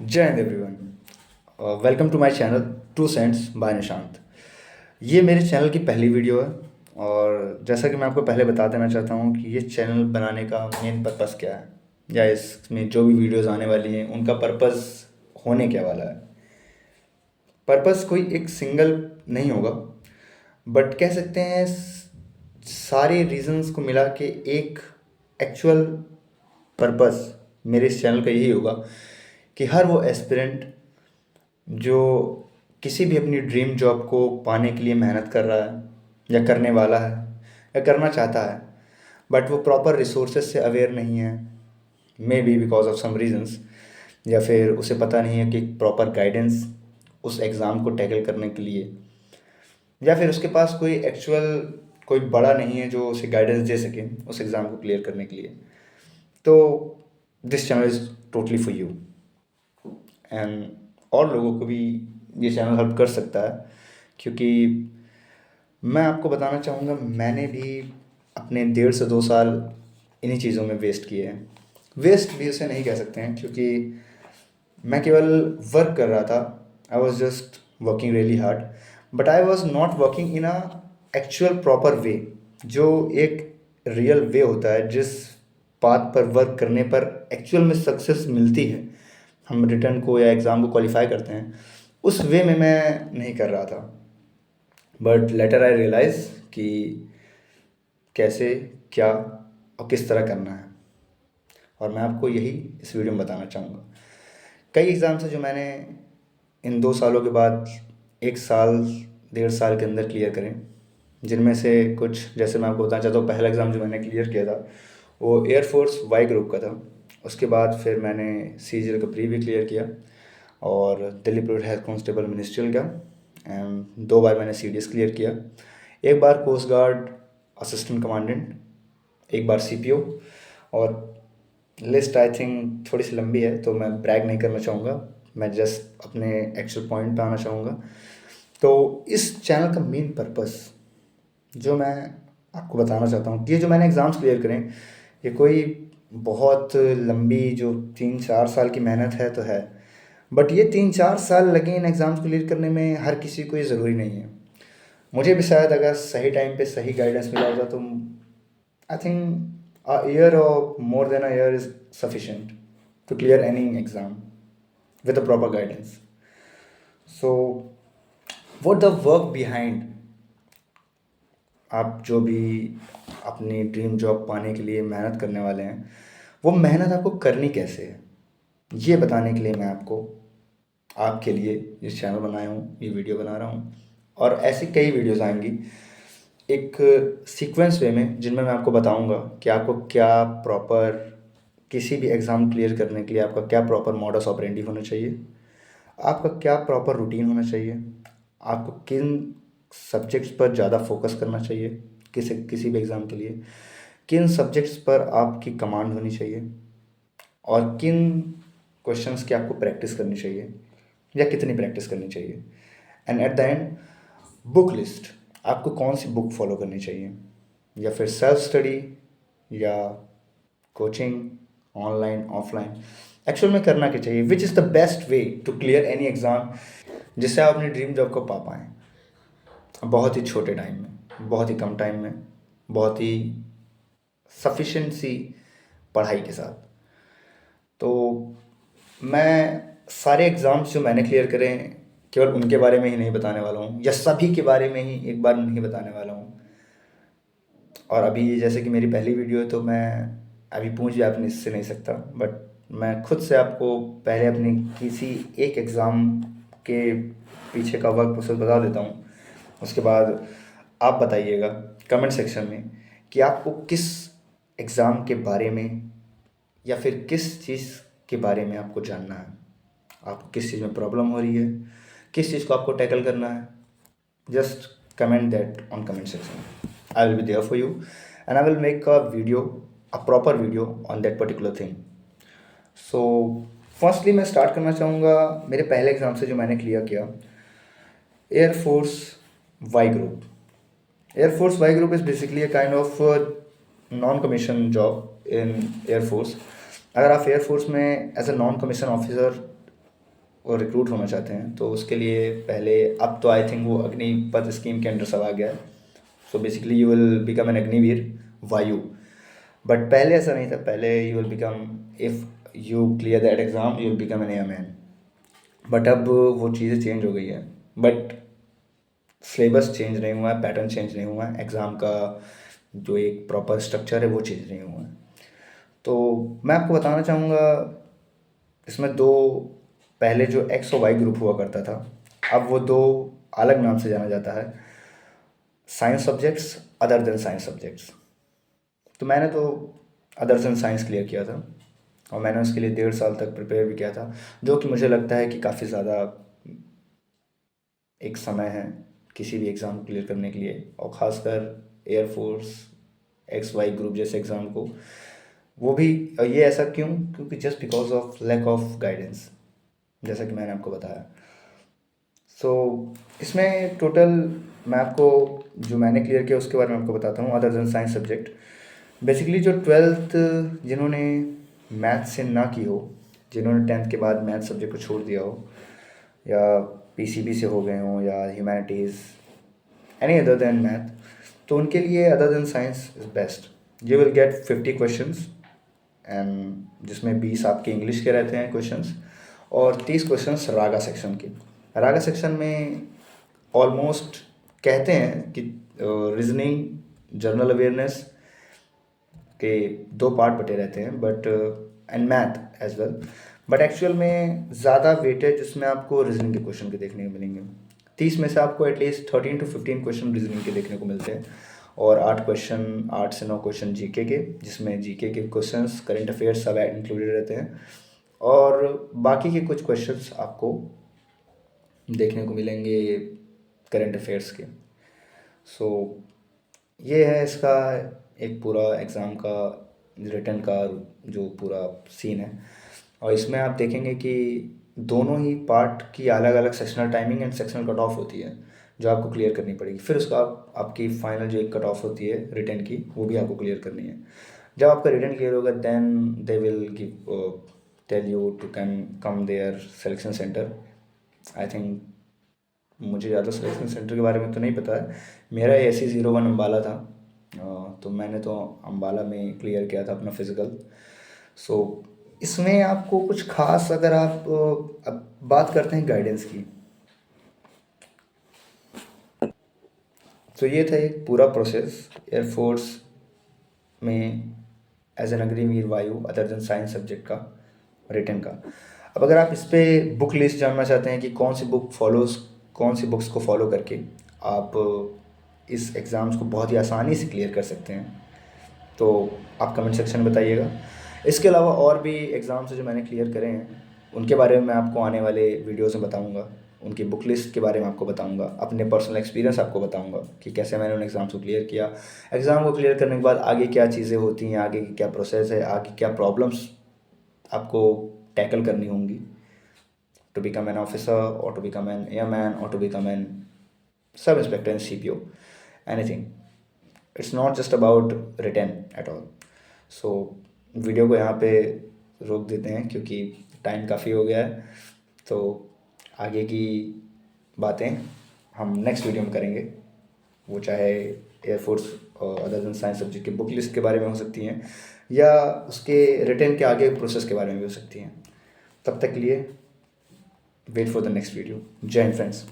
जय Hind everyone. Welcome to my channel two cents by Nishant. ये मेरे चैनल की पहली वीडियो है और जैसा कि मैं आपको पहले बता देना चाहता हूँ कि ये चैनल बनाने का मेन पर्पस क्या है या इसमें जो भी वीडियोस आने वाली हैं उनका पर्पस होने क्या वाला है। पर्पस कोई एक सिंगल नहीं होगा, बट कह सकते हैं सारे रीजंस को मिला के एक एक्चुअल पर्पस मेरे इस चैनल का यही होगा कि हर वो एस्पिरेंट जो किसी भी अपनी ड्रीम जॉब को पाने के लिए मेहनत कर रहा है या करने वाला है या करना चाहता है, बट वो प्रॉपर रिसोर्सेज से अवेयर नहीं है, maybe because of some reasons, या फिर उसे पता नहीं है कि प्रॉपर गाइडेंस उस एग्ज़ाम को टैकल करने के लिए, या फिर उसके पास कोई एक्चुअल कोई बड़ा नहीं है जो उसे गाइडेंस दे सके उस एग्ज़ाम को क्लियर करने के लिए। तो this channel is totally for you and और लोगों को भी ये चैनल हेल्प कर सकता है, क्योंकि मैं आपको बताना चाहूँगा मैंने भी अपने 1.5 से 2 साल इन्हीं चीज़ों में वेस्ट किए हैं। वेस्ट भी उसे नहीं कह सकते हैं क्योंकि मैं केवल वर्क कर रहा था। I was just working really hard, but I was not working in a actual proper way, जो एक रियल वे होता है जिस पाथ पर वर्क करने पर एक्चुअल में सक्सेस मिलती है, हम रिटर्न को या एग्ज़ाम को क्वालिफाई करते हैं, उस वे में मैं नहीं कर रहा था। बट लेटर आई रियलाइज़ कि कैसे, क्या और किस तरह करना है, और मैं आपको यही इस वीडियो में बताना चाहूँगा। कई एग्ज़ाम्स हैं जो मैंने इन 2 सालों के बाद 1 साल 1.5 साल के अंदर क्लियर करें, जिनमें से कुछ जैसे मैं आपको बताना चाहता हूँ। पहला एग्ज़ाम जो मैंने क्लियर किया था वो एयरफोर्स वाई ग्रुप का था। उसके बाद फिर मैंने CGL का प्री भी क्लियर किया और Delhi police health constable ministerial का, एंड 2 बार मैंने CDS क्लियर किया। एक बार कोस्ट गार्ड असिस्टेंट कमांडेंट, एक बार CPO, और लिस्ट आई थिंक थोड़ी सी लंबी है तो मैं ब्रैग नहीं करना चाहूँगा, मैं जस्ट अपने एक्चुअल पॉइंट पे आना चाहूँगा। तो इस चैनल का मेन पर्पस जो मैं आपको बताना चाहता हूँ कि ये जो मैंने एग्ज़ाम्स क्लियर करें, ये कोई बहुत लंबी जो 3-4 साल की मेहनत है तो है, बट ये 3-4 साल लगे इन एग्ज़ाम्स क्लियर करने में हर किसी को ये ज़रूरी नहीं है। मुझे भी शायद अगर सही टाइम पे सही गाइडेंस मिला होता तो I think a year or more than a year is sufficient to clear any exam with a proper guidance. So, what the work behind आप जो भी अपनी ड्रीम जॉब पाने के लिए मेहनत करने वाले हैं, वो मेहनत आपको करनी कैसे है, ये बताने के लिए मैं आपके लिए इस चैनल बनाया हूँ, ये वीडियो बना रहा हूँ, और ऐसी कई वीडियोस आएंगी एक सीक्वेंस वे में, जिनमें मैं आपको बताऊंगा कि आपको क्या प्रॉपर किसी भी एग्ज़ाम क्लियर करने के लिए आपका क्या प्रॉपर मॉडस ऑपरेंडी होना चाहिए, आपका क्या प्रॉपर रूटीन होना चाहिए, आपको किन सब्जेक्ट्स पर ज़्यादा फोकस करना चाहिए किसी किसी भी एग्ज़ाम के लिए, किन सब्जेक्ट्स पर आपकी कमांड होनी चाहिए, और किन क्वेश्चंस की आपको प्रैक्टिस करनी चाहिए या कितनी प्रैक्टिस करनी चाहिए, and at the end book list, आपको कौन सी बुक फॉलो करनी चाहिए, या फिर सेल्फ स्टडी या कोचिंग, ऑनलाइन ऑफलाइन, एक्चुअल में करना क्या चाहिए, which is the best way to clear any exam, जिससे आप अपनी ड्रीम जॉब को पा पाएँ बहुत ही छोटे टाइम में, बहुत ही कम टाइम में, बहुत ही सफिशेंट सी पढ़ाई के साथ। तो मैं सारे एग्ज़ाम्स जो मैंने क्लियर करे हैं केवल उनके बारे में ही नहीं बताने वाला हूँ, या सभी के बारे में ही एक बार नहीं बताने वाला हूँ। और अभी जैसे कि मेरी पहली वीडियो है तो मैं अभी पूछ भी आपने इससे नहीं सकता, बट मैं खुद से आपको पहले अपनी किसी एक एग्ज़ाम के पीछे का वर्क प्रोसेस बता देता हूँ। उसके बाद आप बताइएगा कमेंट सेक्शन में कि आपको किस एग्ज़ाम के बारे में या फिर किस चीज़ के बारे में आपको जानना है, आपको किस चीज़ में प्रॉब्लम हो रही है, किस चीज़ को आपको टैकल करना है। Just comment that on comment section. I will be there for you and I will make a video, a proper video on that particular thing. So, firstly मैं स्टार्ट करना चाहूँगा मेरे पहले एग्ज़ाम से जो मैंने क्लियर किया, air force Y group. Air force Y group is basically a kind of non commission job in air force. अगर आप एयरफोर्स में as a non commission officer और रिक्रूट होना चाहते हैं तो उसके लिए पहले, अब तो आई थिंक वो अग्निपथ स्कीम के अंडर सब आ गया है। So basically you will become an Agniveer वायु। बट पहले ऐसा नहीं था, पहले you will become, if you clear that exam you will become an airman. But अब वो चीज़ें चेंज हो गई है। बट सिलेबस चेंज नहीं हुआ है, पैटर्न चेंज नहीं हुआ है, एग्ज़ाम का जो एक प्रॉपर स्ट्रक्चर है वो चेंज नहीं हुआ है। तो मैं आपको बताना चाहूँगा, इसमें दो, पहले जो एक्स और वाई ग्रुप हुआ करता था, अब वो दो अलग नाम से जाना जाता है, science subjects, other than science subjects. तो मैंने तो अदर देन साइंस क्लियर किया था और मैंने उसके लिए 1.5 साल तक प्रिपेयर भी किया था, जो कि मुझे लगता है कि काफ़ी ज़्यादा एक समय है किसी भी एग्ज़ाम को क्लियर करने के लिए, और ख़ासकर एयरफोर्स एक्स वाई ग्रुप जैसे एग्ज़ाम को। वो भी ये ऐसा क्यों? क्योंकि just because of lack of guidance, जैसा कि मैंने आपको बताया। सो इसमें टोटल मैं आपको जो मैंने क्लियर किया उसके बारे में आपको बताता हूँ, other than science subject. Basically जो 12th जिन्होंने मैथ से ना की हो, जिन्होंने 10th के बाद मैथ सब्जेक्ट को छोड़ दिया हो, या पीसीबी से हो गए हों, या humanities, any other than math, तो उनके लिए other than science is best. You will get 50 questions and जिसमें 20 आपके इंग्लिश के रहते हैं क्वेश्चंस, और 30 क्वेश्चंस रागा सेक्शन के। रागा सेक्शन में ऑलमोस्ट कहते हैं कि रीजनिंग, जनरल अवेयरनेस के 2 पार्ट बटे रहते हैं, but and math as well. But actual में ज़्यादा वेटेज जिसमें आपको रीजनिंग के क्वेश्चन के देखने को मिलेंगे। 30 में से आपको एटलीस्ट 13 to 15 क्वेश्चन रीजनिंग के देखने को मिलते हैं, और 8 से 9 क्वेश्चन जीके के, जिसमें जीके के क्वेश्चंस, करंट अफेयर्स सब इंक्लूडेड रहते हैं, और बाकी के कुछ क्वेश्चंस आपको देखने को मिलेंगे करंट अफेयर्स के। सो ये है इसका एक पूरा एग्ज़ाम का रिटन का जो पूरा सीन है। और इसमें आप देखेंगे कि दोनों ही पार्ट की अलग अलग sectional timing and sectional cut off होती है, जो आपको क्लियर करनी पड़ेगी। फिर उसका आपकी फाइनल जो एक कट ऑफ होती है रिटन की, वो भी आपको क्लियर करनी है। जब आपका रिटन क्लियर होगा then they will give tell you to can come there selection centre. I think, मुझे ज़्यादा सिलेक्शन सेंटर के बारे में तो नहीं पता है, मेरा AC01 अम्बाला था, तो मैंने तो अम्बाला में क्लियर किया था अपना फ़िज़िकल। सो इसमें आपको कुछ ख़ास, अगर आप अब बात करते हैं गाइडेंस की, तो ये था एक पूरा प्रोसेस एयरफोर्स में एज एन अग्निवीर वायु अदर देन साइंस सब्जेक्ट का रिटन का। अब अगर आप इस पर बुक लिस्ट जानना चाहते हैं कि कौन सी बुक्स को फॉलो करके आप इस एग्ज़ाम्स को बहुत ही आसानी से क्लियर कर सकते हैं, तो आप कमेंट सेक्शन में बताइएगा। इसके अलावा और भी एग्ज़ाम्स जो मैंने क्लियर करे हैं उनके बारे में मैं आपको आने वाले वीडियोज़ में बताऊंगा, उनकी बुक लिस्ट के बारे में आपको बताऊंगा, अपने पर्सनल एक्सपीरियंस आपको बताऊंगा कि कैसे मैंने उन एग्ज़ाम्स को क्लियर किया। एग्ज़ाम को क्लियर करने के बाद आगे क्या चीज़ें होती हैं, आगे की क्या प्रोसेस है, आगे क्या प्रॉब्लम्स आपको टैकल करनी होंगी to become an officer or to become an airman or to become an sub inspector in CPO, anything. It's not just about written at all. So video को यहाँ पे रोक देते हैं क्योंकि टाइम काफ़ी हो गया है, तो आगे की बातें हम नेक्स्ट वीडियो में करेंगे। वो चाहे एयरफोर्स और अदर देन साइंस सब्जेक्ट की बुक लिस्ट के बारे में हो सकती हैं, या उसके रिटर्न के आगे प्रोसेस के बारे में भी हो सकती हैं। तब तक के लिए wait for the next video. Jai Hind friends.